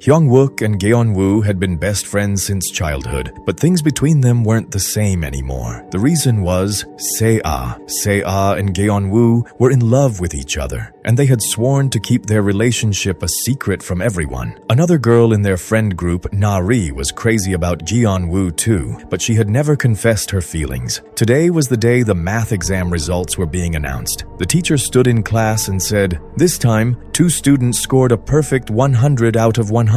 Hyungwook and Geonwoo had been best friends since childhood, but things between them weren't the same anymore. The reason was Se-ah. Se-ah and Geonwoo were in love with each other, and they had sworn to keep their relationship a secret from everyone. Another girl in their friend group, Nari, was crazy about Geonwoo too, but she had never confessed her feelings. Today was the day the math exam results were being announced. The teacher stood in class and said, "This time, 2 students scored a perfect 100 out of 100.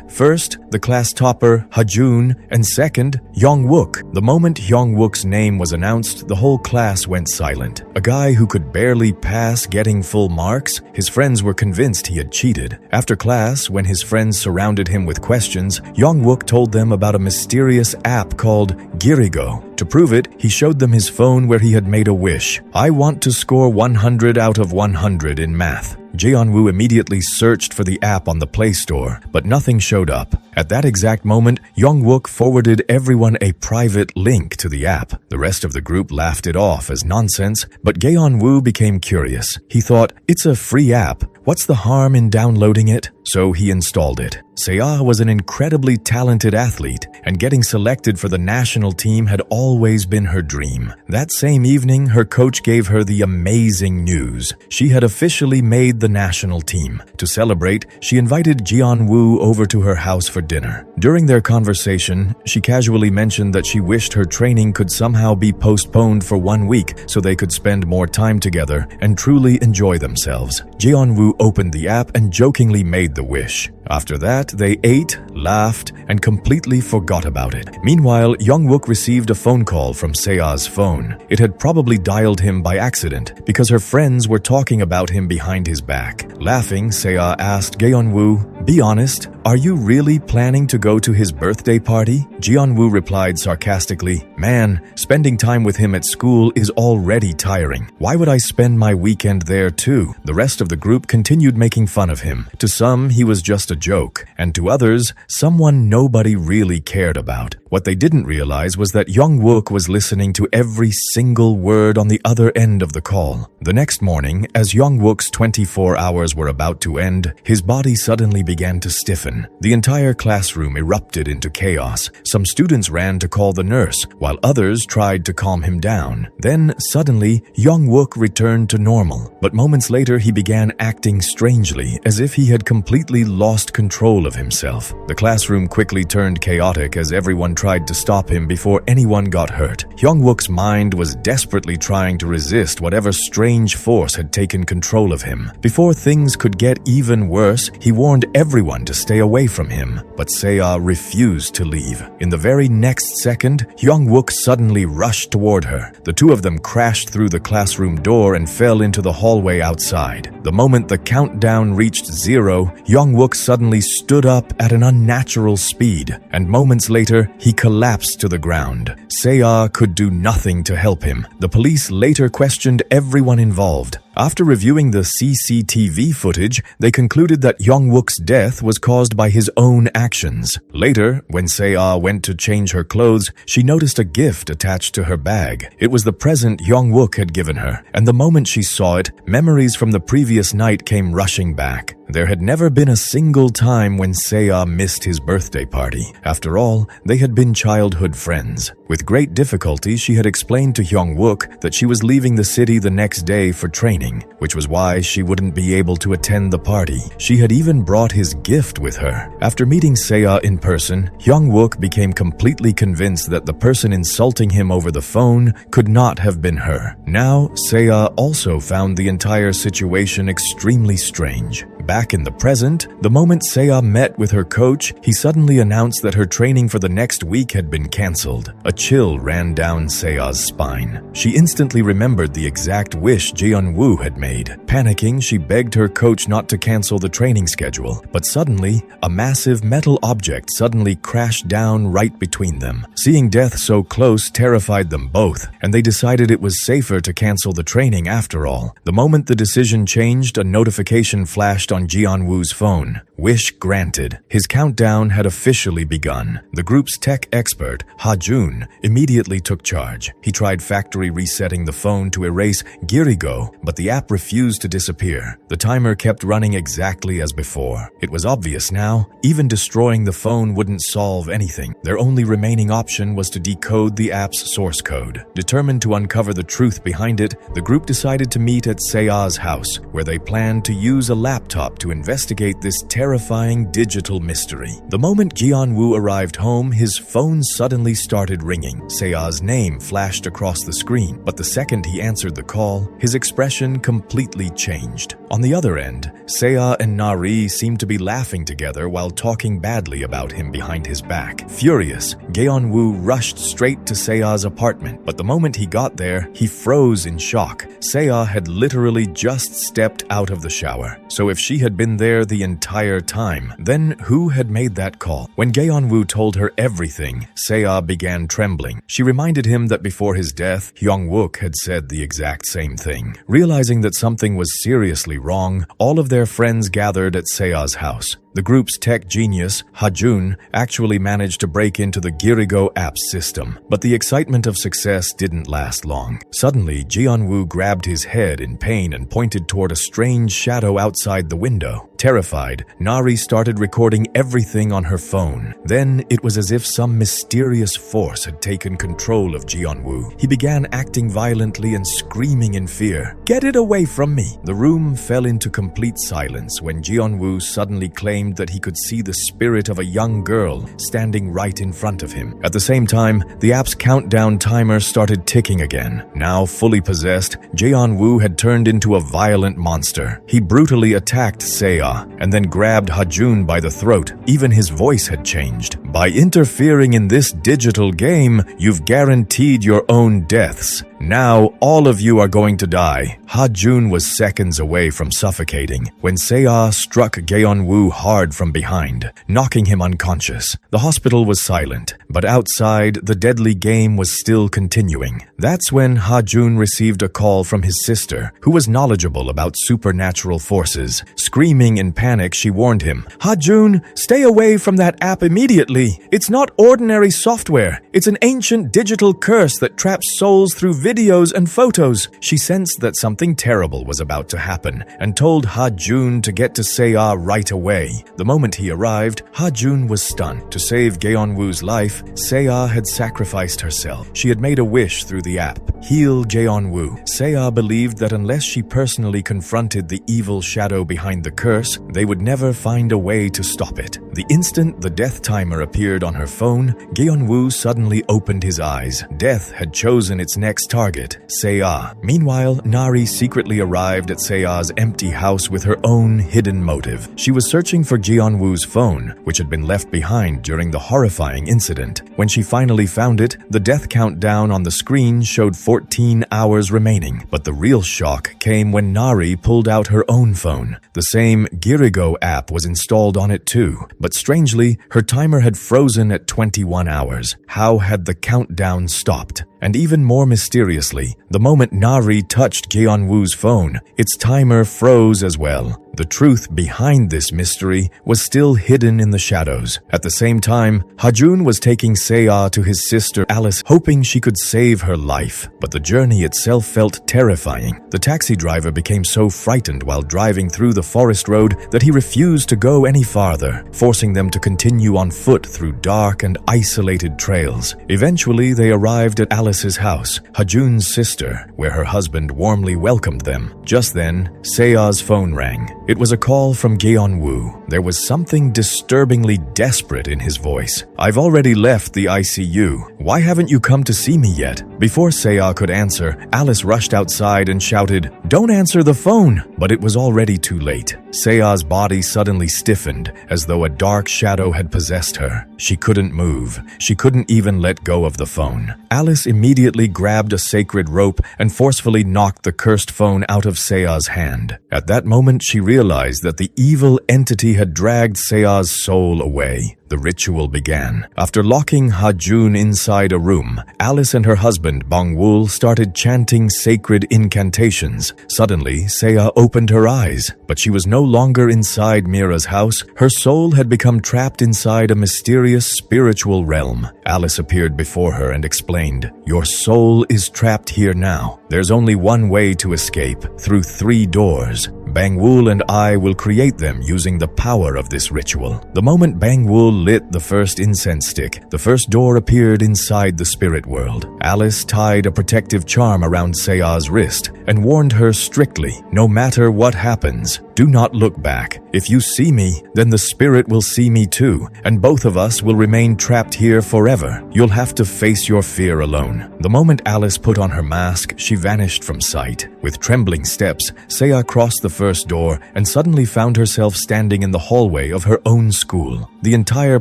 First, the class topper, Hajun, and second, Hyungwook." The moment Hyungwook's name was announced, the whole class went silent. A guy who could barely pass getting full marks, his friends were convinced he had cheated. After class, when his friends surrounded him with questions, Hyungwook told them about a mysterious app called Girigo. To prove it, he showed them his phone where he had made a wish. "I want to score 100 out of 100 in math." Jeonwoo immediately searched for the app on the Play Store, but nothing showed up. At that exact moment, Hyungwook forwarded everyone a private link to the app. The rest of the group laughed it off as nonsense, but Geonwoo became curious. He thought, "It's a free app. What's the harm in downloading it?" So he installed it. Se-ah was an incredibly talented athlete, and getting selected for the national team had always been her dream. That same evening, her coach gave her the amazing news. She had officially made the national team. To celebrate, she invited Jeonwoo over to her house for dinner. During their conversation, she casually mentioned that she wished her training could somehow be postponed for 1 week so they could spend more time together and truly enjoy themselves. Jeonwoo opened the app and jokingly made the wish. After that, they ate, laughed, and completely forgot about it. Meanwhile, Hyungwook received a phone call from Se-ah's phone. It had probably dialed him by accident because her friends were talking about him behind his back. Laughing, Se-ah asked Geonwoo, "Be honest, are you really planning to go to his birthday party?" Jeonwoo replied sarcastically, "Man, spending time with him at school is already tiring. Why would I spend my weekend there too?" The rest of the group continued making fun of him. To some, he was just a joke, and to others, someone nobody really cared about. What they didn't realize was that Hyungwook was listening to every single word on the other end of the call. The next morning, as Hyungwook's 24 hours were about to end, his body suddenly began to stiffen. The entire classroom erupted into chaos. Some students ran to call the nurse, while others tried to calm him down. Then, suddenly, Hyungwook returned to normal, but moments later he began acting strangely, as if he had completely lost control of himself. The classroom quickly turned chaotic as everyone tried to stop him before anyone got hurt. Hyungwook's mind was desperately trying to resist whatever strange force had taken control of him. Before things could get even worse, he warned everyone to stay away from him, but Se-ah refused to leave. In the very next second, Hyungwook suddenly rushed toward her. The two of them crashed through the classroom door and fell into the hallway outside. The moment the countdown reached 0, Hyungwook suddenly stood up at an unnatural speed, and moments later, he collapsed to the ground. Se-ah could do nothing to help him. The police later questioned everyone involved. After reviewing the CCTV footage, they concluded that Hyungwook's death was caused by his own actions. Later, when Se-ah went to change her clothes, she noticed a gift attached to her bag. It was the present Hyungwook had given her, and the moment she saw it, memories from the previous night came rushing back. There had never been a single time when Se-ah missed his birthday party. After all, they had been childhood friends. With great difficulty, she had explained to Hyungwook that she was leaving the city the next day for training, which was why she wouldn't be able to attend the party. She had even brought his gift with her. After meeting Se-ah in person, Hyungwook became completely convinced that the person insulting him over the phone could not have been her. Now, Se-ah also found the entire situation extremely strange. Back in the present, the moment Se-ah met with her coach, he suddenly announced that her training for the next week had been cancelled. A chill ran down Se-ah's spine. She instantly remembered the exact wish Jeonwoo had made. Panicking, she begged her coach not to cancel the training schedule, but suddenly, a massive metal object suddenly crashed down right between them. Seeing death so close terrified them both, and they decided it was safer to cancel the training after all. The moment the decision changed, a notification flashed on on Jianwoo's phone. Wish granted. His countdown had officially begun. The group's tech expert, Ha-jun, immediately took charge. He tried factory resetting the phone to erase Girigo, but the app refused to disappear. The timer kept running exactly as before. It was obvious now, even destroying the phone wouldn't solve anything. Their only remaining option was to decode the app's source code. Determined to uncover the truth behind it, the group decided to meet at Se-ah's house, where they planned to use a laptop to investigate this terrifying digital mystery. The moment Jianwoo arrived home, his phone suddenly started ringing. Se-ah's name flashed across the screen, but the second he answered the call, his expression completely changed. On the other end, Se-ah and Nari seemed to be laughing together while talking badly about him behind his back. Furious, Geon-woo rushed straight to Se-ah's apartment, but the moment he got there, he froze in shock. Se-ah had literally just stepped out of the shower. So if she had been there the entire time, then who had made that call? When Geon-woo told her everything, Se-ah began trembling. She reminded him that before his death, Hyung-wook had said the exact same thing. Realizing that something was seriously wrong, all of their friends gathered at Se-ah's house. The group's tech genius, Ha-jun, actually managed to break into the Girigo app system, but the excitement of success didn't last long. Suddenly, Jian-woo grabbed his head in pain and pointed toward a strange shadow outside the window. Terrified, Nari started recording everything on her phone. Then, it was as if some mysterious force had taken control of Jian-woo. He began acting violently and screaming in fear. "Get it away from me!" The room fell into complete silence when Jian-woo suddenly claimed that he could see the spirit of a young girl standing right in front of him. At the same time, the app's countdown timer started ticking again. Now fully possessed, Jian-woo had turned into a violent monster. He brutally attacked Se-ah and then grabbed Ha-jun by the throat. Even his voice had changed. "By interfering in this digital game, you've guaranteed your own deaths. Now, all of you are going to die." Ha-jun was seconds away from suffocating when Se-ah struck Geon-woo hard from behind, knocking him unconscious. The hospital was silent, but outside, the deadly game was still continuing. That's when Ha-jun received a call from his sister, who was knowledgeable about supernatural forces. Screaming in panic, she warned him, "Ha-jun, stay away from that app immediately. It's not ordinary software. It's an ancient digital curse that traps souls through videos and photos." She sensed that something terrible was about to happen and told Ha-jun to get to Se-ah right away. The moment he arrived, Ha-jun was stunned. To save Geon-woo's life, Se-ah had sacrificed herself. She had made a wish through the app, "Heal Geon-woo." Se-ah believed that unless she personally confronted the evil shadow behind the curse, they would never find a way to stop it. The instant the death timer appeared on her phone, Geon-woo suddenly opened his eyes. Death had chosen its next target, Se-ah. Meanwhile, Nari secretly arrived at Se-ah's empty house with her own hidden motive. She was searching for Geon-woo's phone, which had been left behind during the horrifying incident. When she finally found it, the death countdown on the screen showed 14 hours remaining. But the real shock came when Nari pulled out her own phone. The same Girigo app was installed on it too, but strangely, her timer had frozen at 21 hours. How had the countdown stopped? And even more mysteriously, the moment Nari touched Geon-woo's phone, its timer froze as well. The truth behind this mystery was still hidden in the shadows. At the same time, Ha-jun was taking Se-ah to his sister Alice, hoping she could save her life. But the journey itself felt terrifying. The taxi driver became so frightened while driving through the forest road that he refused to go any farther, forcing them to continue on foot through dark and isolated trails. Eventually, they arrived at Alice's house, Ha-jun's sister, where her husband warmly welcomed them. Just then, Se-ah's phone rang. It was a call from Geon-woo. There was something disturbingly desperate in his voice. "I've already left the ICU. Why haven't you come to see me yet?" Before Se-ah could answer, Alice rushed outside and shouted, "Don't answer the phone!" But it was already too late. Se-ah's body suddenly stiffened, as though a dark shadow had possessed her. She couldn't move. She couldn't even let go of the phone. Alice immediately grabbed a sacred rope and forcefully knocked the cursed phone out of Se-ah's hand. At that moment, she realized that the evil entity had dragged Sea's soul away. The ritual began. After locking Ha-jun inside a room, Alice and her husband Bong-wul started chanting sacred incantations. Suddenly, Sea opened her eyes, but she was no longer inside Mira's house. Her soul had become trapped inside a mysterious spiritual realm. Alice appeared before her and explained, "Your soul is trapped here now. There's only one way to escape, through 3 doors. Bang-wul and I will create them using the power of this ritual." The moment Bang-wul lit the first incense stick, the first door appeared inside the spirit world. Alice tied a protective charm around Sea's wrist and warned her strictly, "No matter what happens, do not look back. If you see me, then the spirit will see me too, and both of us will remain trapped here forever. You'll have to face your fear alone." The moment Alice put on her mask, she vanished from sight. With trembling steps, Sea crossed the first door and suddenly found herself standing in the hallway of her own school. The entire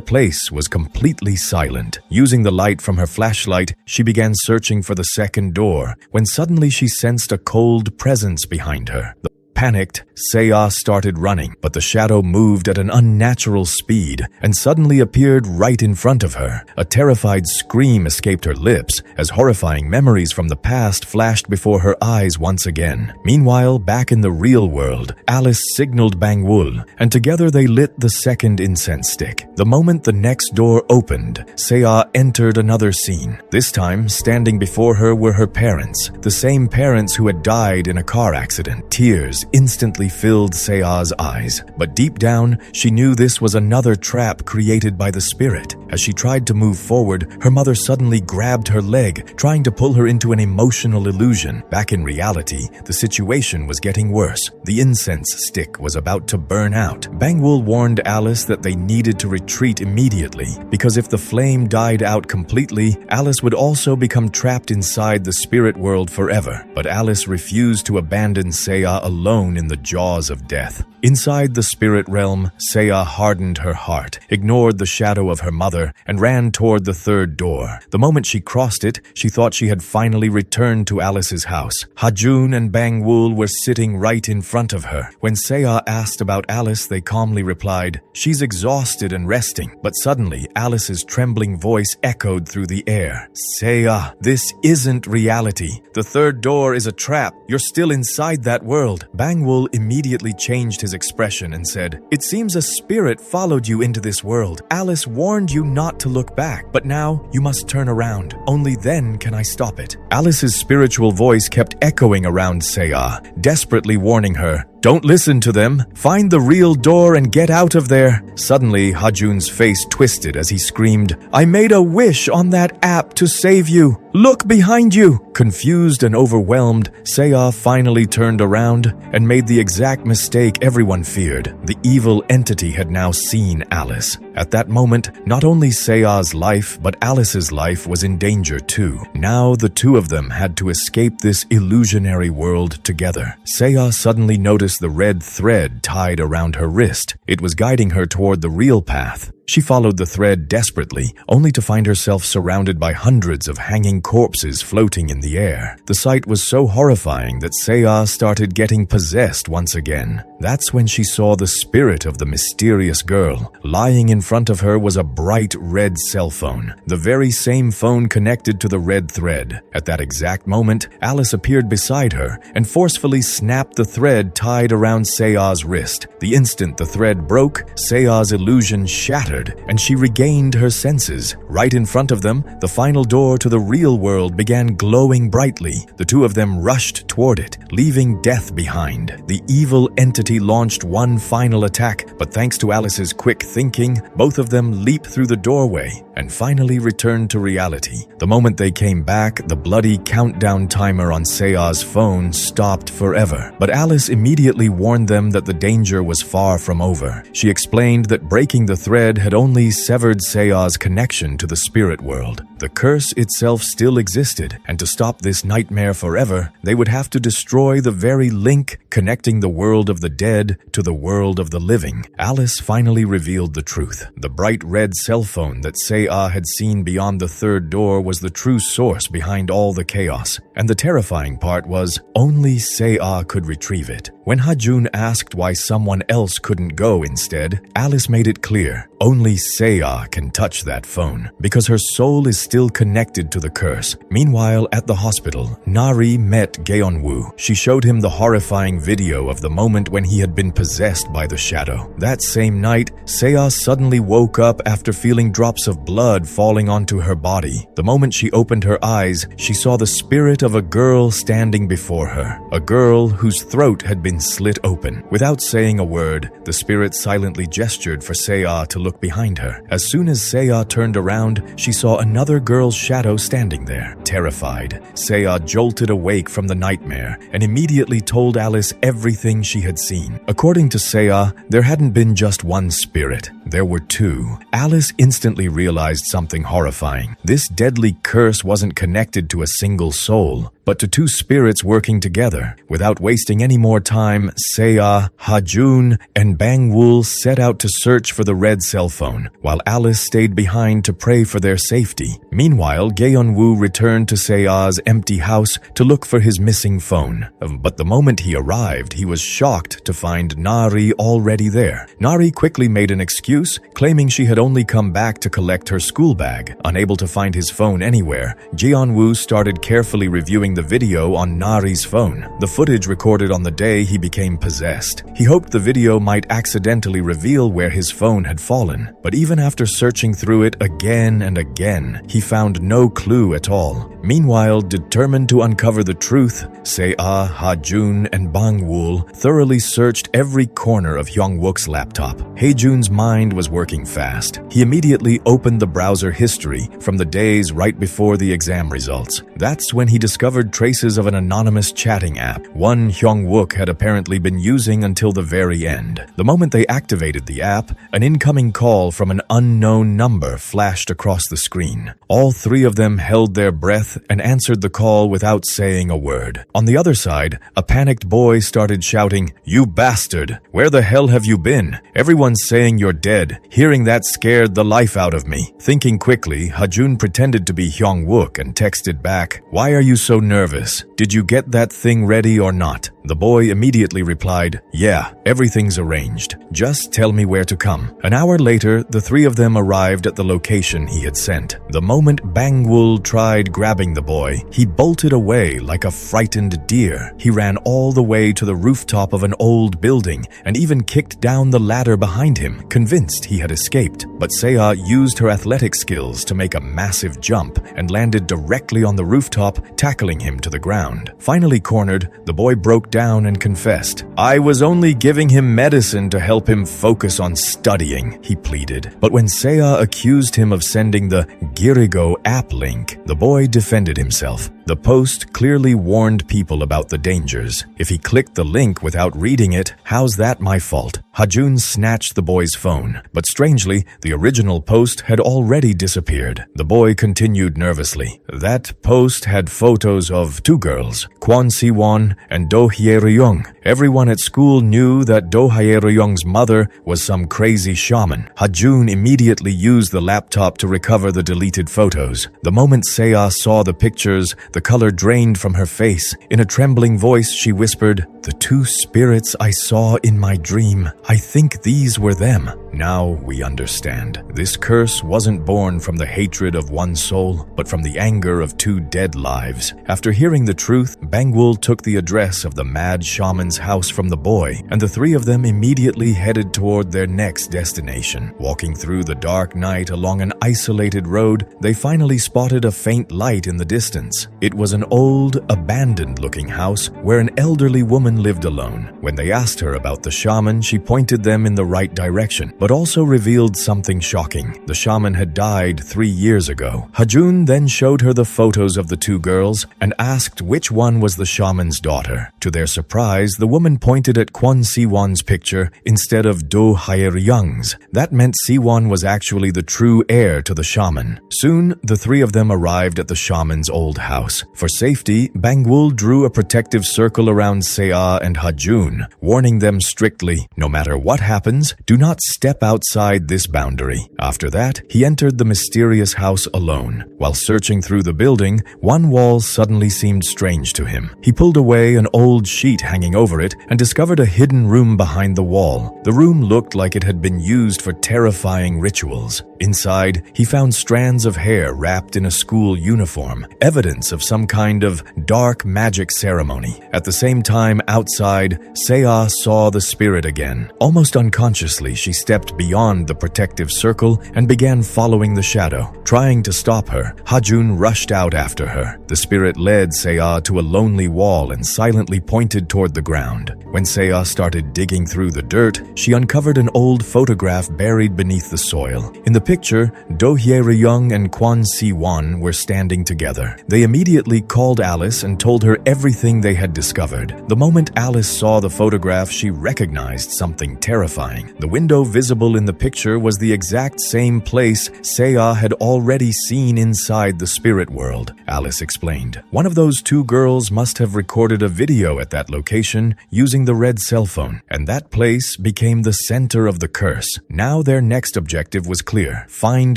place was completely silent. Using the light from her flashlight, she began searching for the second door, when suddenly she sensed a cold presence behind her. Panicked, Sea started running, but the shadow moved at an unnatural speed and suddenly appeared right in front of her. A terrified scream escaped her lips as horrifying memories from the past flashed before her eyes once again. Meanwhile, back in the real world, Alice signaled Bang-wul, and together they lit the second incense stick. The moment the next door opened, Sea entered another scene. This time, standing before her were her parents, the same parents who had died in a car accident. Tears instantly filled Sea's eyes, but deep down, she knew this was another trap created by the spirit. As she tried to move forward, her mother suddenly grabbed her leg, trying to pull her into an emotional illusion. Back in reality, the situation was getting worse. The incense stick was about to burn out. Bang-wul warned Alice that they needed to retreat immediately, because if the flame died out completely, Alice would also become trapped inside the spirit world forever. But Alice refused to abandon Sea alone in the jaws of death. Inside the spirit realm, Sea hardened her heart, ignored the shadow of her mother, and ran toward the third door. The moment she crossed it, she thought she had finally returned to Alice's house. Ha-jun and Bang-wul were sitting right in front of her. When Sea asked about Alice, they calmly replied, "She's exhausted and resting." But suddenly, Alice's trembling voice echoed through the air. "Sea, this isn't reality. The third door is a trap. You're still inside that world." Bang-wul immediately changed his expression and said, "It seems a spirit followed you into this world. Alice warned you not to look back, but now you must turn around. Only then can I stop it." Alice's spiritual voice kept echoing around Sea, desperately warning her, "Don't listen to them. Find the real door and get out of there." Suddenly, Ha-jun's face twisted as he screamed, "I made a wish on that app to save you. Look behind you." Confused and overwhelmed, Sea finally turned around and made the exact mistake everyone feared. The evil entity had now seen Alice. At that moment, not only Sea's life, but Alice's life was in danger too. Now the two of them had to escape this illusionary world together. Sea suddenly noticed the red thread tied around her wrist. It was guiding her toward the real path. She followed the thread desperately, only to find herself surrounded by hundreds of hanging corpses floating in the air. The sight was so horrifying that Sea started getting possessed once again. That's when she saw the spirit of the mysterious girl. Lying in front of her was a bright red cell phone, the very same phone connected to the red thread. At that exact moment, Alice appeared beside her and forcefully snapped the thread tied around Sea's wrist. The instant the thread broke, Sea's illusion shattered, and she regained her senses. Right in front of them, the final door to the real world began glowing brightly. The two of them rushed toward it, leaving death behind. The evil entity launched one final attack, but thanks to Alice's quick thinking, both of them leaped through the doorway and finally returned to reality. The moment they came back, the bloody countdown timer on Sea's phone stopped forever. But Alice immediately warned them that the danger was far from over. She explained that breaking the thread had only severed Sea's connection to the spirit world. The curse itself still existed, and to stop this nightmare forever, they would have to destroy the very link connecting the world of the dead to the world of the living. Alice finally revealed the truth. The bright red cell phone that Sea had seen beyond the third door was the true source behind all the chaos, and the terrifying part was only Sea could retrieve it. When Ha-jun asked why someone else couldn't go instead, Alice made it clear, only Sea can touch that phone, because her soul is still connected to the curse. Meanwhile, at the hospital, Nari met Geon-woo. She showed him the horrifying video of the moment when he had been possessed by the shadow. That same night, Sea suddenly woke up after feeling drops of blood falling onto her body. The moment she opened her eyes, she saw the spirit of a girl standing before her, a girl whose throat had been slit open. Without saying a word, the spirit silently gestured for Sea to look behind her. As soon as Sea turned around, she saw another girl's shadow standing there. Terrified, Sea jolted awake from the nightmare and immediately told Alice everything she had seen. According to Sea, there hadn't been just one spirit. There were two. Alice instantly realized something horrifying. This deadly curse wasn't connected to a single soul, but to two spirits working together. Without wasting any more time, Sea, Ha-jun, and Bang-wul set out to search for the red cell phone, while Alice stayed behind to pray for their safety. Meanwhile, Geon-woo returned to Sea's empty house to look for his missing phone. But the moment he arrived, he was shocked to find Nari already there. Nari quickly made an excuse, claiming she had only come back to collect her school bag. Unable to find his phone anywhere, Geon-woo started carefully reviewing the video on Nari's phone, the footage recorded on the day he became possessed. He hoped the video might accidentally reveal where his phone had fallen, but even after searching through it again and again, he found no clue at all. Meanwhile, determined to uncover the truth, Sea, Ha-jun, and Bang-wul thoroughly searched every corner of Hyung-wook's laptop. Hae-jun's mind was working fast. He immediately opened the browser history from the days right before the exam results. That's when he discovered traces of an anonymous chatting app, one Hyung-wook had apparently been using until the very end. The moment they activated the app, an incoming call from an unknown number flashed across the screen. All three of them held their breath and answered the call without saying a word. On the other side, a panicked boy started shouting, "You bastard! Where the hell have you been? Everyone's saying you're dead." Hearing that scared the life out of me. Thinking quickly, Ha-jun pretended to be Hyung-wook and texted back, "Why are you so nervous? Did you get that thing ready or not?" The boy immediately replied, "Yeah, everything's arranged. Just tell me where to come." An hour later, the three of them arrived at the location he had sent. The moment Bang-wul tried grabbing the boy, he bolted away like a frightened deer. He ran all the way to the rooftop of an old building and even kicked down the ladder behind him, convinced he had escaped. But Sea used her athletic skills to make a massive jump and landed directly on the rooftop, tackling him to the ground. Finally cornered, the boy broke down and confessed. "I was only giving him medicine to help him focus on studying," he pleaded. But when Sea accused him of sending the Girigo app link, the boy defended himself. The post clearly warned people about the dangers. If he clicked the link without reading it, how's that my fault? Ha-jun snatched the boy's phone, but strangely, the original post had already disappeared. The boy continued nervously. That post had photos of two girls, Kwon Si-won and Do Hye-ryung. Everyone at school knew that Do Hye-ryung's mother was some crazy shaman. Ha-jun immediately used the laptop to recover the deleted photos. The moment Sea saw the pictures, the color drained from her face. In a trembling voice, she whispered, "The two spirits I saw in my dream, I think these were them." Now we understand. This curse wasn't born from the hatred of one soul, but from the anger of two dead lives. After hearing the truth, Bang-wul took the address of the mad shaman's house from the boy, and the three of them immediately headed toward their next destination. Walking through the dark night along an isolated road, they finally spotted a faint light in the distance. It was an old, abandoned-looking house where an elderly woman lived alone. When they asked her about the shaman, she pointed them in the right direction, but but also revealed something shocking. The shaman had died 3 years ago. Hajun then showed her the photos of the two girls and asked which one was the shaman's daughter. To their surprise, the woman pointed at Kwon Siwon's picture instead of Do Hyeryung's. That meant Siwon was actually the true heir to the shaman. Soon, the three of them arrived at the shaman's old house. For safety, Bangwul drew a protective circle around Sea and Hajun, warning them strictly, no matter what happens, do not step outside this boundary. After that, he entered the mysterious house alone. While searching through the building, one wall suddenly seemed strange to him. He pulled away an old sheet hanging over it and discovered a hidden room behind the wall. The room looked like it had been used for terrifying rituals. Inside, he found strands of hair wrapped in a school uniform, evidence of some kind of dark magic ceremony. At the same time, outside, Sea saw the spirit again. Almost unconsciously, she stepped beyond the protective circle and began following the shadow. Trying to stop her, Hajun rushed out after her. The spirit led Sea to a lonely wall and silently pointed toward the ground. When Sea started digging through the dirt, she uncovered an old photograph buried beneath the soil. In the picture, Do Hyeryung and Kwon Siwon were standing together. They immediately called Alice and told her everything they had discovered. The moment Alice saw the photograph, she recognized something terrifying. The window visible in the picture was the exact same place Sea had already seen inside the spirit world. Alice explained. One of those two girls must have recorded a video at that location using the red cell phone, and that place became the center of the curse. Now their next objective was clear: find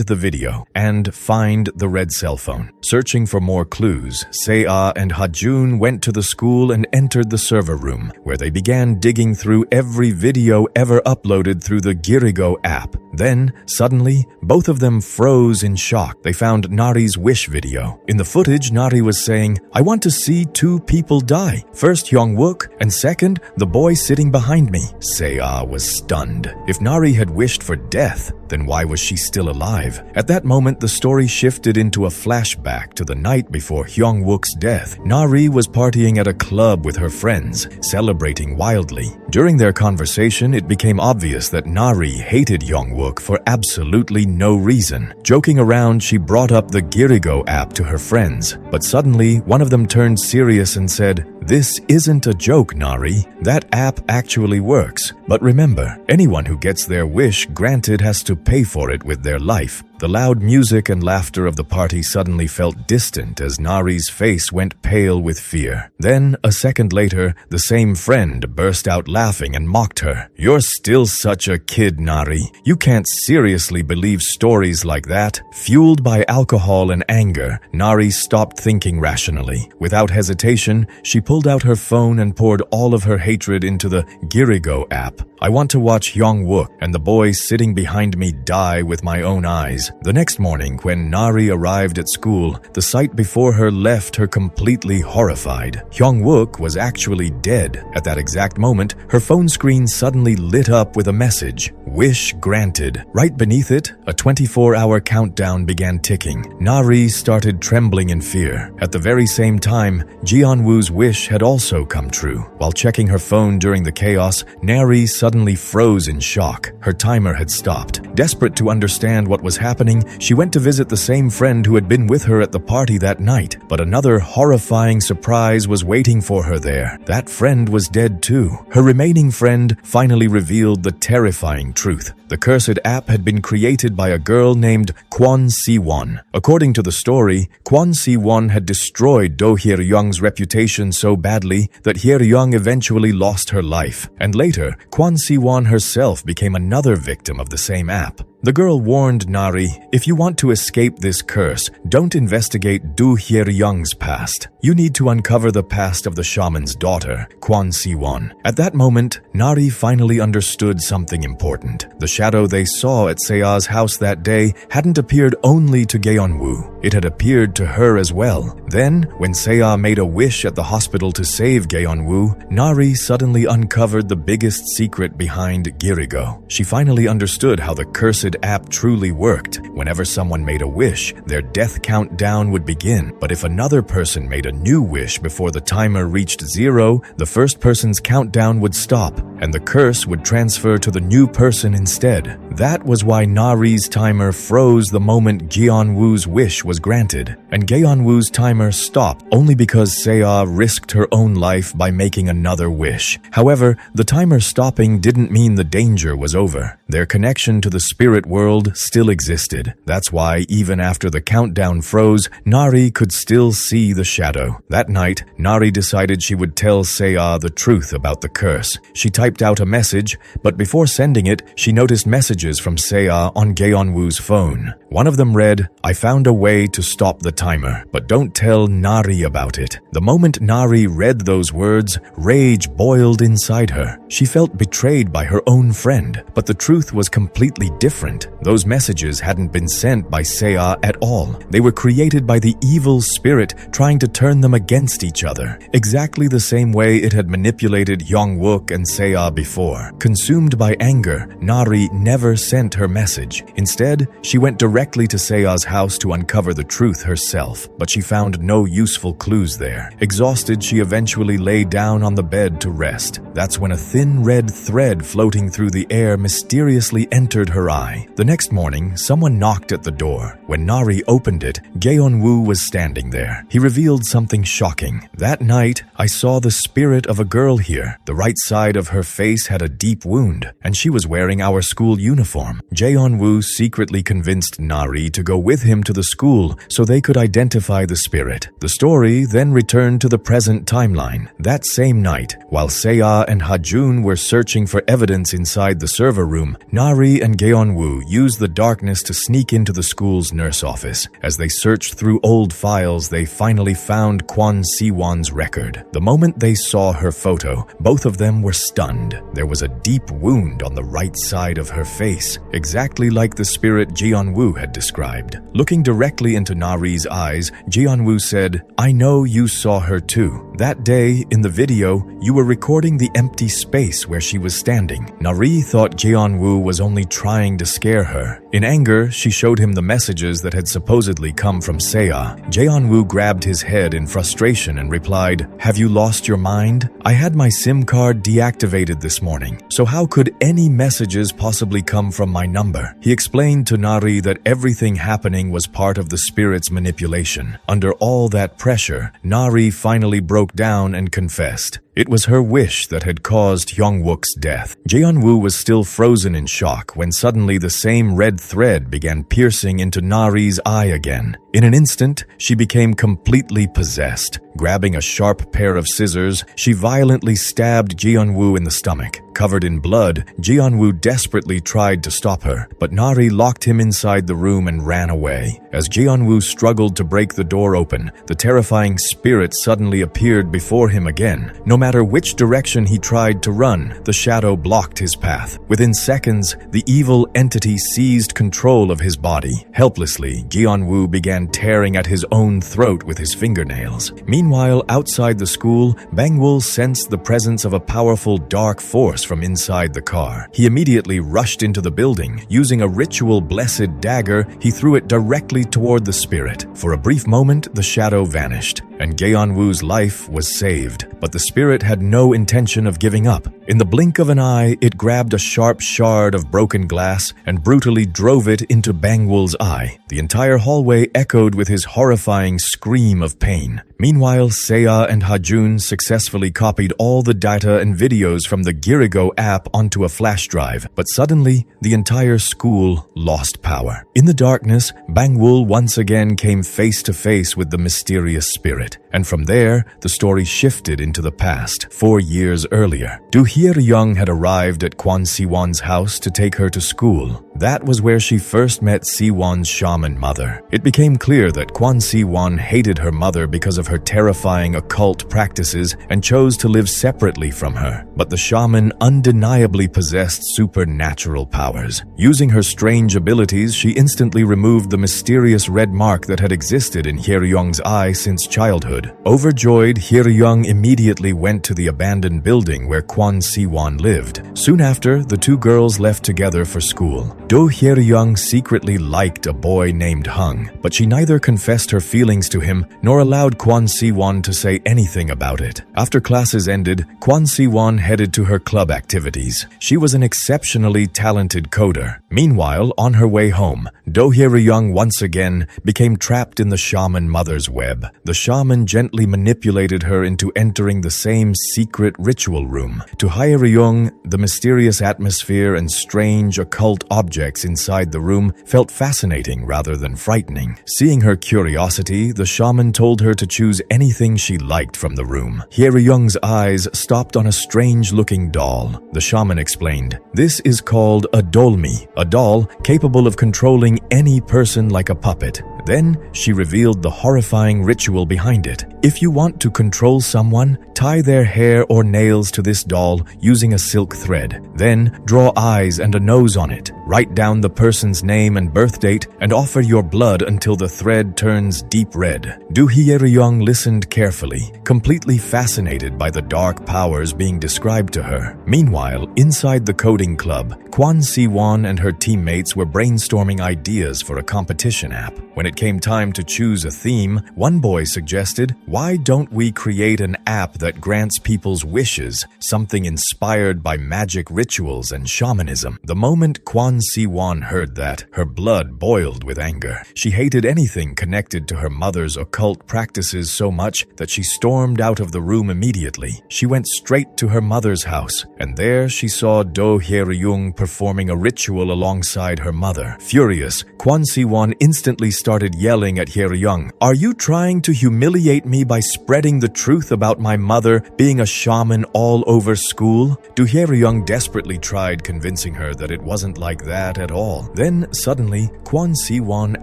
the video and find the red cell phone. Searching for more clues, Sea and Hajun went to the school and entered the server room, where they began digging through every video ever uploaded through the Girigo app. Then, suddenly, both of them froze in shock. They found Nari's wish video. In the footage, Nari was saying, "I want to see two people die. First Hyung-wook, and second, the boy sitting behind me." Sea was stunned. If Nari had wished for death, then why was she still alive? At that moment, the story shifted into a flashback to the night before Hyung-wook's death. Nari was partying at a club with her friends, celebrating wildly. During their conversation, it became obvious that Nari hated Hyung-wook for absolutely no reason. Joking around, she brought up the Girigo app to her friends, but suddenly one of them turned serious and said, "This isn't a joke, Nari. That app actually works. But remember, anyone who gets their wish granted has to pay for it with their life." The loud music and laughter of the party suddenly felt distant as Nari's face went pale with fear. Then, a second later, the same friend burst out laughing and mocked her. "You're still such a kid, Nari. You can't seriously believe stories like that." Fueled by alcohol and anger, Nari stopped thinking rationally. Without hesitation, she pulled out her phone and poured all of her hatred into the Girigo app. "I want to watch Hyung-wook and the boy sitting behind me die with my own eyes." The next morning, when Nari arrived at school, the sight before her left her completely horrified. Hyung-wook was actually dead. At that exact moment, her phone screen suddenly lit up with a message: "Wish granted." Right beneath it, a 24-hour countdown began ticking. Nari started trembling in fear. At the very same time, Jeon-woo's wish had also come true. While checking her phone during the chaos, Nari suddenly froze in shock. Her timer had stopped. Desperate to understand what was happening, she went to visit the same friend who had been with her at the party that night. But another horrifying surprise was waiting for her there. That friend was dead too. Her remaining friend finally revealed the terrifying truth. The cursed app had been created by a girl named Kwon Siwon. According to the story, Kwon Siwon had destroyed Do Hyeryung's reputation so badly that Hyeryung eventually lost her life. And later, Kwon Siwon herself became another victim of the same app. The girl warned Nari, "If you want to escape this curse, don't investigate Do Hyeryung's past. You need to uncover the past of the shaman's daughter, Kwon Siwon." At that moment, Nari finally understood something important. The shadow they saw at Sea's house that day hadn't appeared only to Gaeon-woo. It had appeared to her as well. Then, when Sea made a wish at the hospital to save Gaeon-woo, Nari suddenly uncovered the biggest secret behind Girigo. She finally understood how the cursed app truly worked. Whenever someone made a wish, their death countdown would begin. But if another person made a new wish before the timer reached 0, the first person's countdown would stop. and the curse would transfer to the new person instead. That was why Nari's timer froze the moment Jeonwoo's wish was granted, and Jeonwoo's timer stopped only because Seo risked her own life by making another wish. However, the timer stopping didn't mean the danger was over. Their connection to the spirit world still existed. That's why, even after the countdown froze, Nari could still see the shadow. That night, Nari decided she would tell Seo the truth about the curse. She typed out a message, but before sending it, she noticed messages from Seo on Jeonwoo's phone. One of them read, "I found a way to stop the timer, but don't tell Nari about it." The moment Nari read those words, rage boiled inside her. She felt betrayed by her own friend, but the truth was completely different. Those messages hadn't been sent by Seo at all. They were created by the evil spirit trying to turn them against each other, exactly the same way it had manipulated Youngwook and Seo before. Consumed by anger, Nari never sent her message. Instead, she went directly to Seo's house to uncover the truth herself, but she found no useful clues there. Exhausted, she eventually lay down on the bed to rest. That's when a thin red thread floating through the air mysteriously entered her eye. The next morning, someone knocked at the door. When Nari opened it, Jeonwoo was standing there. He revealed something shocking. "That night, I saw the spirit of a girl here. The right side of her face had a deep wound, and she was wearing our school uniform." Jeonwoo secretly convinced Nari to go with him to the school so they could identify the spirit. The story then returned to the present timeline. That same night, while Seo and Hajun were searching for evidence inside the server room, Nari and Jeonwoo used the darkness to sneak into the school's nurse office. As they searched through old files, they finally found Kwon Siwon's record. The moment they saw her photo, both of them were stunned. There was a deep wound on the right side of her face, exactly like the spirit Jeonwoo had described. Looking directly into Nari's eyes, Jeonwoo said, "I know you saw her too. That day, in the video, you were recording the empty space where she was standing." Nari thought Jeonwoo was only trying to scare her. In anger, she showed him the messages that had supposedly come from Seo. Jeonwoo grabbed his head in frustration and replied, "Have you lost your mind? I had my SIM card deactivated this morning, so how could any messages possibly come from my number?" He explained to Nari that everything happening was part of the spirit's manipulation. Under all that pressure, Nari finally broke down and confessed. It was her wish that had caused Youngwook's death. Jeonwoo was still frozen in shock when suddenly the same red thread began piercing into Nari's eye again. In an instant, she became completely possessed. Grabbing a sharp pair of scissors, she violently stabbed Jeonwoo in the stomach. Covered in blood, Jeonwoo desperately tried to stop her, but Nari locked him inside the room and ran away. As Jeonwoo struggled to break the door open, the terrifying spirit suddenly appeared before him again. No matter which direction he tried to run, the shadow blocked his path. Within seconds, the evil entity seized control of his body. Helplessly, Jeonwoo began tearing at his own throat with his fingernails. Meanwhile, outside the school, Bangwoo sensed the presence of a powerful dark force from inside the car. He immediately rushed into the building. Using a ritual blessed dagger, he threw it directly toward the spirit. For a brief moment, the shadow vanished, and Jeonwoo's life was saved. But the spirit had no intention of giving up. In the blink of an eye, it grabbed a sharp shard of broken glass and brutally drove it into Bangwoo's eye. The entire hallway echoed with his horrifying scream of pain. Meanwhile, Seo and Hajun successfully copied all the data and videos from the Girigo app onto a flash drive, but suddenly, the entire school lost power. In the darkness, Bangwoo once again came face to face with the mysterious spirit, and from there, the story shifted into the past, 4 years earlier. Do Hye-ryung had arrived at Kwon Siwon's house to take her to school. That was where she first met Siwon's shaman mother. It became clear that Kwon Siwon hated her mother because of her terrifying occult practices and chose to live separately from her. But the shaman undeniably possessed supernatural powers. Using her strange abilities, she instantly removed the mysterious red mark that had existed in Hye-ryung's eye since childhood. Overjoyed, Hye-ryung immediately went to the abandoned building where Kwon Siwon lived. Soon after, the two girls left together for school. Do Hyeryong secretly liked a boy named Hung, but she neither confessed her feelings to him nor allowed Kwon Si-won to say anything about it. After classes ended, Kwon Si-won headed to her club activities. She was an exceptionally talented coder. Meanwhile, on her way home, Do Hyeryong once again became trapped in the shaman mother's web. The shaman gently manipulated her into entering the same secret ritual room. To Hyeryong, the mysterious atmosphere and strange occult objects inside the room felt fascinating rather than frightening. Seeing her curiosity, the shaman told her to choose anything she liked from the room. Hyeryong's eyes stopped on a strange-looking doll. The shaman explained, "This is called a dolmi, a doll capable of controlling any person like a puppet." Then she revealed the horrifying ritual behind it. If you want to control someone, tie their hair or nails to this doll using a silk thread. Then draw eyes and a nose on it. Write down the person's name and birth date and offer your blood until the thread turns deep red. Do Hyeryong listened carefully, completely fascinated by the dark powers being described to her. Meanwhile, inside the coding club, Kwon Si-won and her teammates were brainstorming ideas for a competition app. When it came time to choose a theme, one boy suggested, "Why don't we create an app that grants people's wishes, something inspired by magic rituals and shamanism?" The moment Kwon Si-won heard that, her blood boiled with anger. She hated anything connected to her mother's occult practices so much that she stormed out of the room immediately. She went straight to her mother's house, and there she saw Do Hyeryong performing a ritual alongside her mother. Furious, Kwon Si-won instantly started yelling at Hyeryong, "Are you trying to humiliate me by spreading the truth about my mother being a shaman all over school?" Do Hyeryong desperately tried convincing her that it wasn't like that at all. Then, suddenly, Kwon Si-won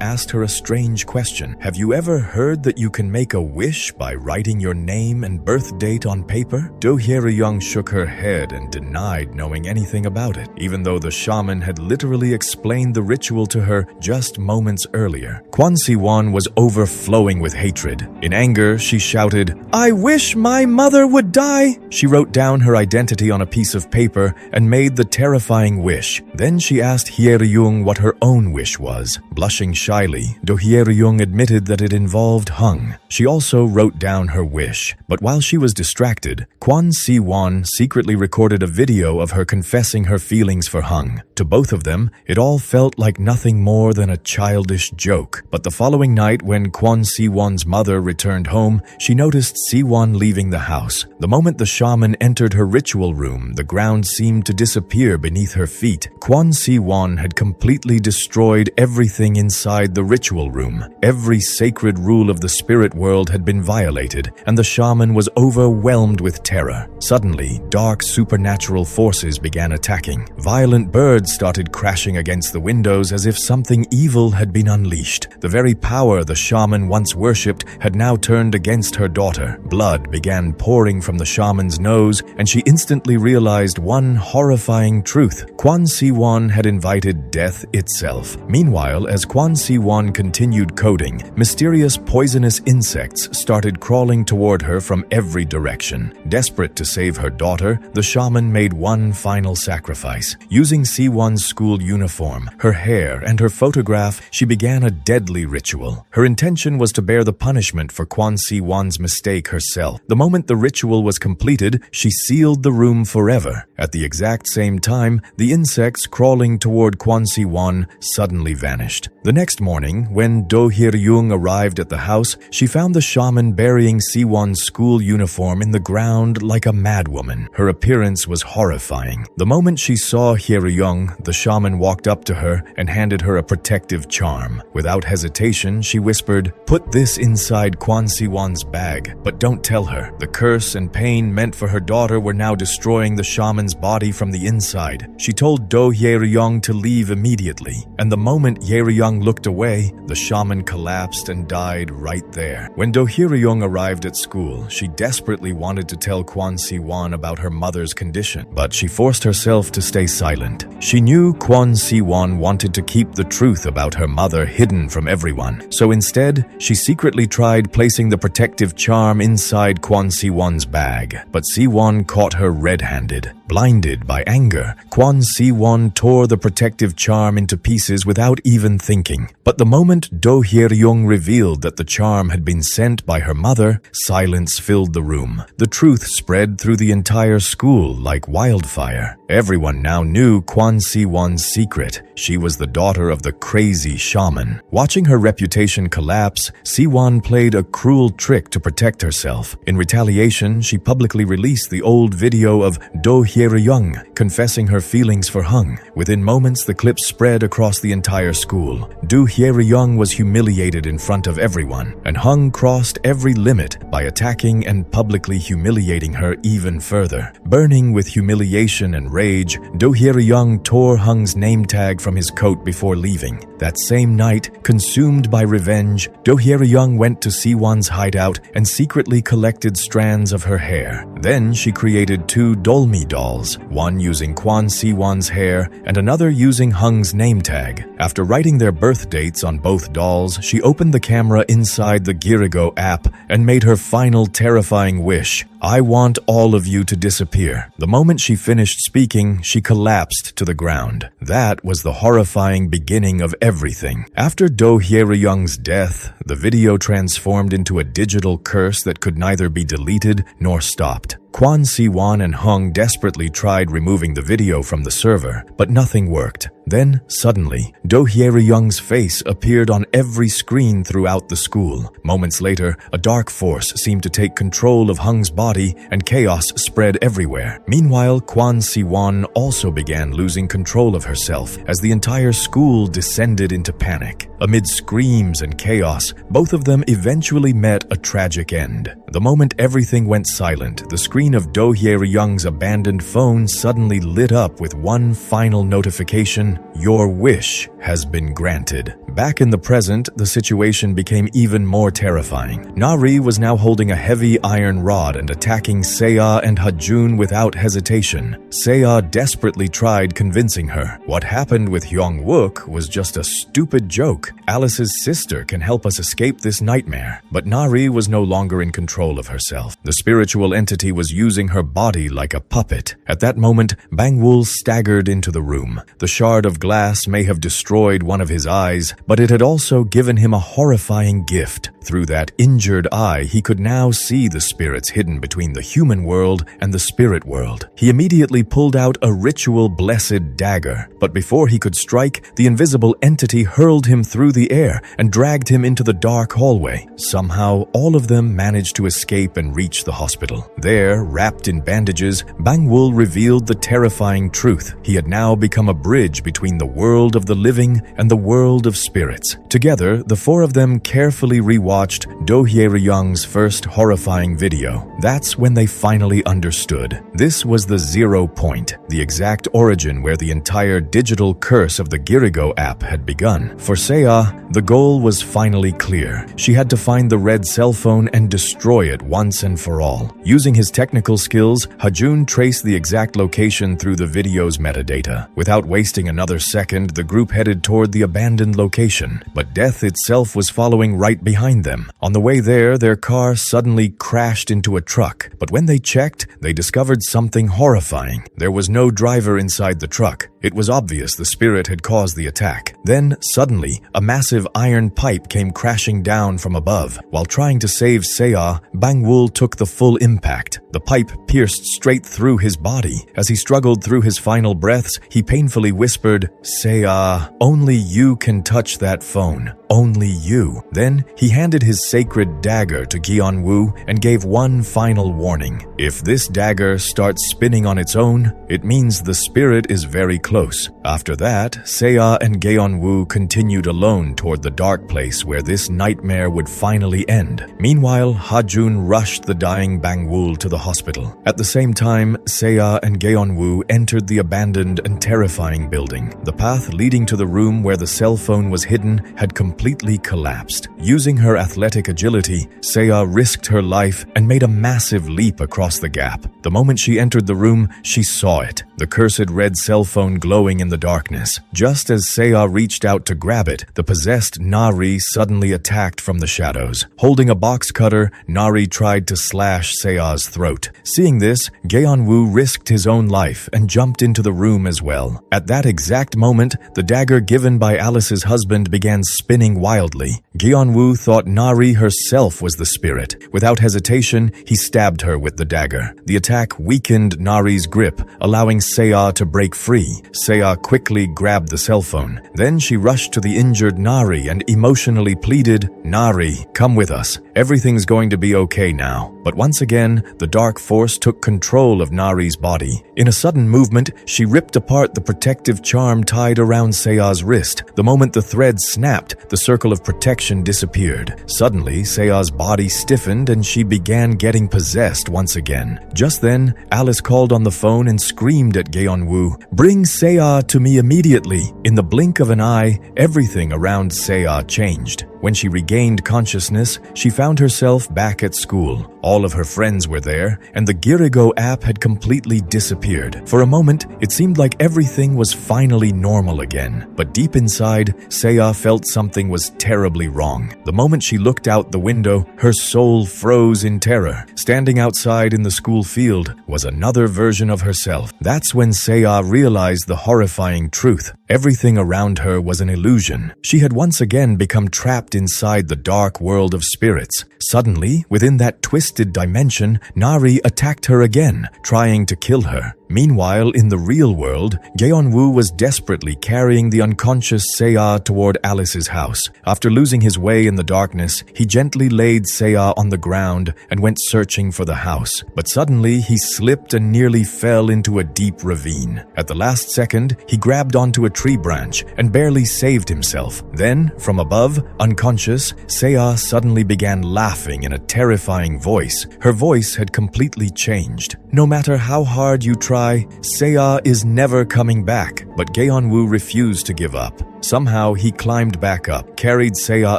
asked her a strange question. "Have you ever heard that you can make a wish by writing your name and birth date on paper?" Do Hyeryong shook her head and denied knowing anything about it, even though the shaman had literally explained the ritual to her just moments earlier. Kwon Si-won was overflowing with hatred. In anger, she shouted, "I wish my mother would die!" She wrote down her identity on a piece of paper and made the terrifying wish. Then she asked Hyeryong what her own wish was. Blushing shyly, Do Hyeryong admitted that it involved Hung. She also wrote down her wish. But while she was distracted, Kwon Si-won secretly recorded a video of her confessing her feelings for Hung. To both of them, it all felt like nothing more than a childish joke. But the following night, when Kwon Si-won's mother returned home, she noticed Si-won leaving the house. The moment the shaman entered her ritual room, the ground seemed to disappear beneath her feet. Kwon Si-won had completely destroyed everything inside the ritual room. Every sacred rule of the spirit world had been violated, and the shaman was overwhelmed with terror. Suddenly, dark supernatural forces began attacking. Violent birds started crashing against the windows as if something evil had been unleashed. The very power the shaman once worshipped had now turned against her daughter. Blood began pouring from the shaman's nose, and she instantly realized one horrifying truth. Kwon Si-won had invited death itself. Meanwhile, as Kwon Si-won continued coding, mysterious poisonous insects started crawling toward her from every direction. Desperate to save her daughter, the shaman made one final sacrifice. Using Si-won's school uniform, her hair, and her photograph, she began a deadly ritual. Her intention was to bear the punishment for Kwon Si-won's mistake herself. The moment the ritual was completed, she sealed the room forever. At the exact same time, the insects crawling toward Kwon Si-won suddenly vanished. The next morning, when Do Hyeryong arrived at the house, she found the shaman burying Si-won's school uniform in the ground like a madwoman. Her appearance was horrifying. The moment she saw Hyeryong, the shaman walked up to her and handed her a protective charm. Without hesitation, she whispered, "Put this inside Kwon Si-won's bag, but don't tell her." The curse and pain meant for her daughter were now destroying the shaman's body from the inside. She told Do Hyeryong to leave immediately, and the moment Hyeryong looked away, the shaman collapsed and died right there. When Do Hyeryong arrived at school, she desperately wanted to tell Kwon Si-won about her mother's condition, but she forced herself to stay silent. She knew Kwon Si-won wanted to keep the truth about her mother hidden from from everyone. So instead, she secretly tried placing the protective charm inside Kwon Si-won's bag. But Si-won caught her red-handed. Blinded by anger, Kwon Si-won tore the protective charm into pieces without even thinking. But the moment Do Hye-ryung revealed that the charm had been sent by her mother, silence filled the room. The truth spread through the entire school like wildfire. Everyone now knew Kwon Si-won's secret. She was the daughter of the crazy shaman. Watching her reputation collapse, Si-won played a cruel trick to protect herself. In retaliation, she publicly released the old video of Do Hye-ryung confessing her feelings for Hung. Within moments, the clip spread across the entire school. Do Hye-ryung was humiliated in front of everyone, and Hung crossed every limit by attacking and publicly humiliating her even further. Burning with humiliation and rage, Do Hye-ryung tore Hung's name tag from his coat before leaving. That same night, consumed by revenge, Do Hye-ryung went to Si-won's hideout and secretly collected strands of her hair. Then she created 2 dolmi dolls, one using Kwon Si-won's hair and another using Hung's name tag. After writing their birth dates on both dolls, she opened the camera inside the Girigo app and made her final terrifying wish: "I want all of you to disappear." The moment she finished speaking, she collapsed to the ground. That was the horrifying beginning of everything. After Do Hye-ryung's death, the video transformed into a digital curse that could neither be deleted nor stopped. Kwon Si-won and Hung desperately tried removing the video from the server, but nothing worked. Then, suddenly, Do Hye-ryung's face appeared on every screen throughout the school. Moments later, a dark force seemed to take control of Hung's body, and chaos spread everywhere. Meanwhile, Kwon Si-won also began losing control of herself as the entire school descended into panic. Amid screams and chaos, both of them eventually met a tragic end. The moment everything went silent, the screen of Do Hye-ryung's abandoned phone suddenly lit up with one final notification: "Your wish has been granted." Back in the present, the situation became even more terrifying. Nari was now holding a heavy iron rod and attacking Seo and Hajun without hesitation. Seo desperately tried convincing her. What happened with Hyung-wook was just a stupid joke. Alice's sister can help us escape this nightmare. But Nari was no longer in control of herself. The spiritual entity was using her body like a puppet. At that moment, Bang-woo staggered into the room. The shard of glass may have destroyed one of his eyes, but it had also given him a horrifying gift. Through that injured eye, he could now see the spirits hidden between the human world and the spirit world. He immediately pulled out a ritual blessed dagger, but before he could strike, the invisible entity hurled him through the air and dragged him into the dark hallway. Somehow, all of them managed to escape and reach the hospital. There, wrapped in bandages, Bang-woo revealed the terrifying truth. He had now become a bridge between the world of the living and the world of spirits. Together, the 4 of them carefully rewatched Do Hye-ryung's first horrifying video. That's when they finally understood. This was the 0 point, the exact origin where the entire digital curse of the Girigo app had begun. For Seo, the goal was finally clear. She had to find the red cell phone and destroy it once and for all. Using his technical skills, Hajun traced the exact location through the video's metadata. Without wasting another second, the group headed toward the abandoned location, but death itself was following right behind them. On the way there, their car suddenly crashed into a truck, but when they checked, they discovered something horrifying. There was no driver inside the truck. It was obvious the spirit had caused the attack. Then, suddenly, a massive iron pipe came crashing down from above. While trying to save Seo, Bang-woo took the full impact. The pipe pierced straight through his body. As he struggled through his final breaths, he painfully whispered, "Seo, only you can touch that phone. Only you." Then, he handed his sacred dagger to Gi-on-woo and gave one final warning. If this dagger starts spinning on its own, it means the spirit is very close. After that, Seo and Gi-on-woo continued alone toward the dark place where this nightmare would finally end. Meanwhile, Hajun rushed the dying Bang-woo to the hospital. At the same time, Seo and Gi-on-woo entered the abandoned and terrifying building. The path leading to the room where the cell phone was hidden had completely collapsed. Using her her athletic agility, Seah risked her life and made a massive leap across the gap. The moment she entered the room, she saw it, the cursed red cell phone glowing in the darkness. Just as Seah reached out to grab it, the possessed Nari suddenly attacked from the shadows. Holding a box cutter, Nari tried to slash Seah's throat. Seeing this, Geon-woo risked his own life and jumped into the room as well. At that exact moment, the dagger given by Alice's husband began spinning wildly. Geon-woo thought Nari herself was the spirit. Without hesitation, he stabbed her with the dagger. The attack weakened Nari's grip, allowing Seah to break free. Seah quickly grabbed the cell phone. Then she rushed to the injured Nari and emotionally pleaded, "Nari, come with us. Everything's going to be okay now." But once again, the dark force took control of Nari's body. In a sudden movement, she ripped apart the protective charm tied around Seah's wrist. The moment the thread snapped, the circle of protection disappeared. Suddenly, Seah's body stiffened and she began getting possessed once again. Just then, Alice called on the phone and screamed at Geon-woo, "Bring Seah to me immediately." In the blink of an eye, everything around Seah changed. When she regained consciousness, she found herself back at school. All of her friends were there, and the Girigo app had completely disappeared. For a moment, it seemed like everything was finally normal again. But deep inside, Seah felt something was terribly wrong. The moment she looked out the window, her soul froze in terror. Standing outside in the school field was another version of herself. That's when Seah realized the horrifying truth. Everything around her was an illusion. She had once again become trapped inside the dark world of spirits. Suddenly, within that twisted dimension, Nari attacked her again, trying to kill her. Meanwhile, in the real world, Geon-woo was desperately carrying the unconscious Seah toward Alice's house. After losing his way in the darkness, he gently laid Seah on the ground and went searching for the house. But suddenly, he slipped and nearly fell into a deep ravine. At the last second, he grabbed onto a tree branch and barely saved himself. Then, from above, unconscious, Seah suddenly began laughing in a terrifying voice. Her voice had completely changed. "No matter how hard you try, Seah is never coming back." But Geon-woo refused to give up. Somehow, he climbed back up, carried Seah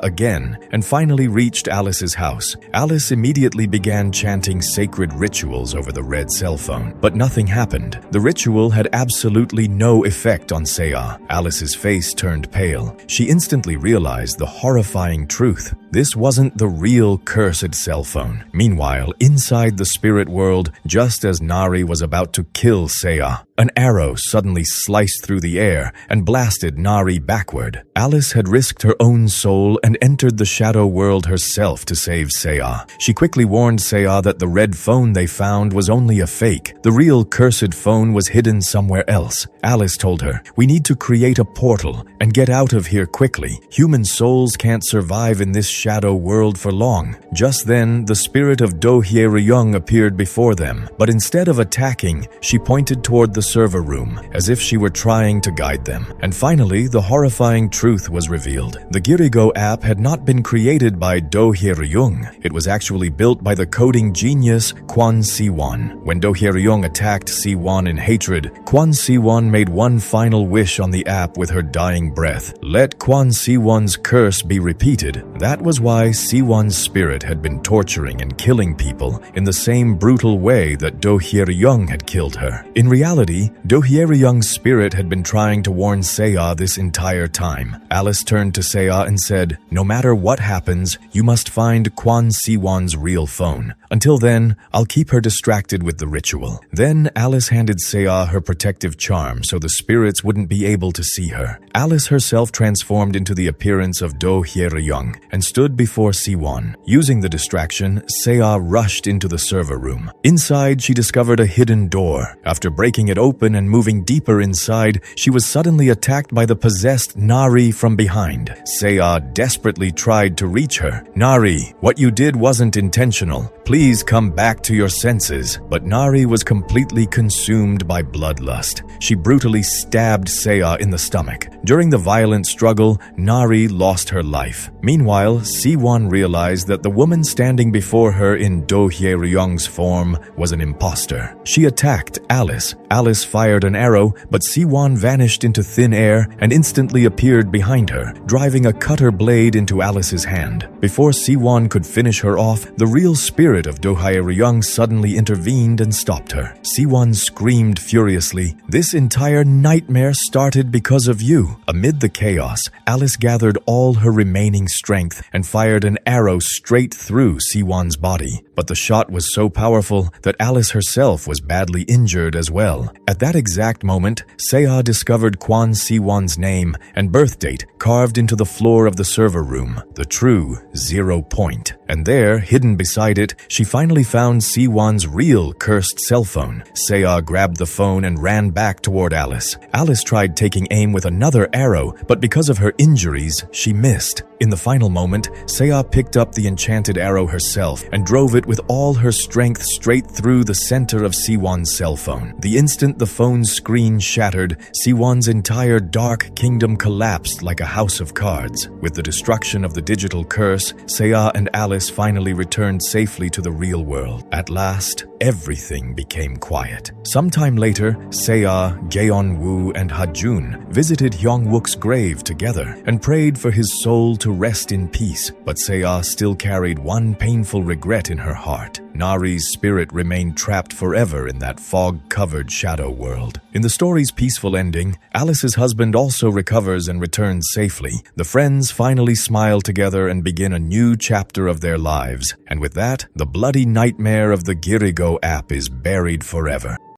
again, and finally reached Alice's house. Alice immediately began chanting sacred rituals over the red cell phone, but nothing happened. The ritual had absolutely no effect on Seah. Alice's face turned pale. She instantly realized the horrifying truth. This wasn't the real cursed cell phone. Meanwhile, inside the spirit world, just as Nari was about to kill Seah, an arrow suddenly sliced through the air and blasted Nari backward. Alice had risked her own soul and entered the shadow world herself to save Seah. She quickly warned Seah that the red phone they found was only a fake. The real cursed phone was hidden somewhere else. Alice told her, "We need to create a portal and get out of here quickly. Human souls can't survive in this shadow world for long." Just then, the spirit of Do Hye-ryung appeared before them, but instead of attacking, she pointed toward the server room, as if she were trying to guide them. And finally, the horrifying truth was revealed. The Girigo app had not been created by Do Hye-ryung. It was actually built by the coding genius Kwon Si-won. When Do Hye-ryung attacked Si-won in hatred, Kwon Si-won made one final wish on the app with her dying breath. Let Kwon Si-won's curse be repeated. That was why Si-won's spirit had been torturing and killing people in the same brutal way that Do Hye-ryung had killed her. In reality, Do Hye-ryung's spirit had been trying to warn Seah this entire time. Alice turned to Seah and said, "No matter what happens, you must find Kwon Si-won's real phone. Until then, I'll keep her distracted with the ritual." Then Alice handed Seah her protective charm so the spirits wouldn't be able to see her. Alice herself transformed into the appearance of Do Hye-ryung and stood before Si-won. Using the distraction, Seah rushed into the server room. Inside, she discovered a hidden door. After breaking it open and moving deeper inside, she was suddenly attacked by the possessed Nari from behind. Seah desperately tried to reach her. "Nari, what you did wasn't intentional. Please come back to your senses." But Nari was completely consumed by bloodlust. She brutally stabbed Seah in the stomach. During the violent struggle, Nari lost her life. Meanwhile, Siwon realized that the woman standing before her in Do Hye-ryung's form was an imposter. She attacked Alice. Alice fired an arrow, but Siwon vanished into thin air and instantly appeared behind her, driving a cutter blade into Alice's hand. Before Siwon could finish her off, the real spirit of Do Hye-ryung suddenly intervened and stopped her. Siwon screamed furiously, "This entire nightmare started because of you." Amid the chaos, Alice gathered all her remaining strength and fired an arrow straight through Siwon's body. But the shot was so powerful that Alice herself was badly injured as well. At that exact moment, Seo discovered Kwon Siwon's name and birth date carved into the floor of the server room, the true 0 point. And there, hidden beside it, she finally found Siwon's real cursed cell phone. Seo grabbed the phone and ran back toward Alice. Alice tried taking aim with another arrow, but because of her injuries, she missed. In the final moment, Seo picked up the enchanted arrow herself and drove it with all her strength straight through the center of Siwon's cell phone. The instant the phone's screen shattered, Siwon's entire dark kingdom collapsed like a house of cards. With the destruction of the digital curse, Seo and Alice finally returned safely to the real world. At last, everything became quiet. Sometime later, Seo, Gaeon-woo, and Ha-jun visited Hyung-wook's grave together and prayed for his soul to rest in peace. But Seo still carried one painful regret in her heart. Nari's spirit remained trapped forever in that fog-covered shadow world. In the story's peaceful ending, Alice's husband also recovers and returns safely. The friends finally smile together and begin a new chapter of their lives. And with that, the bloody nightmare of the Girigo app is buried forever.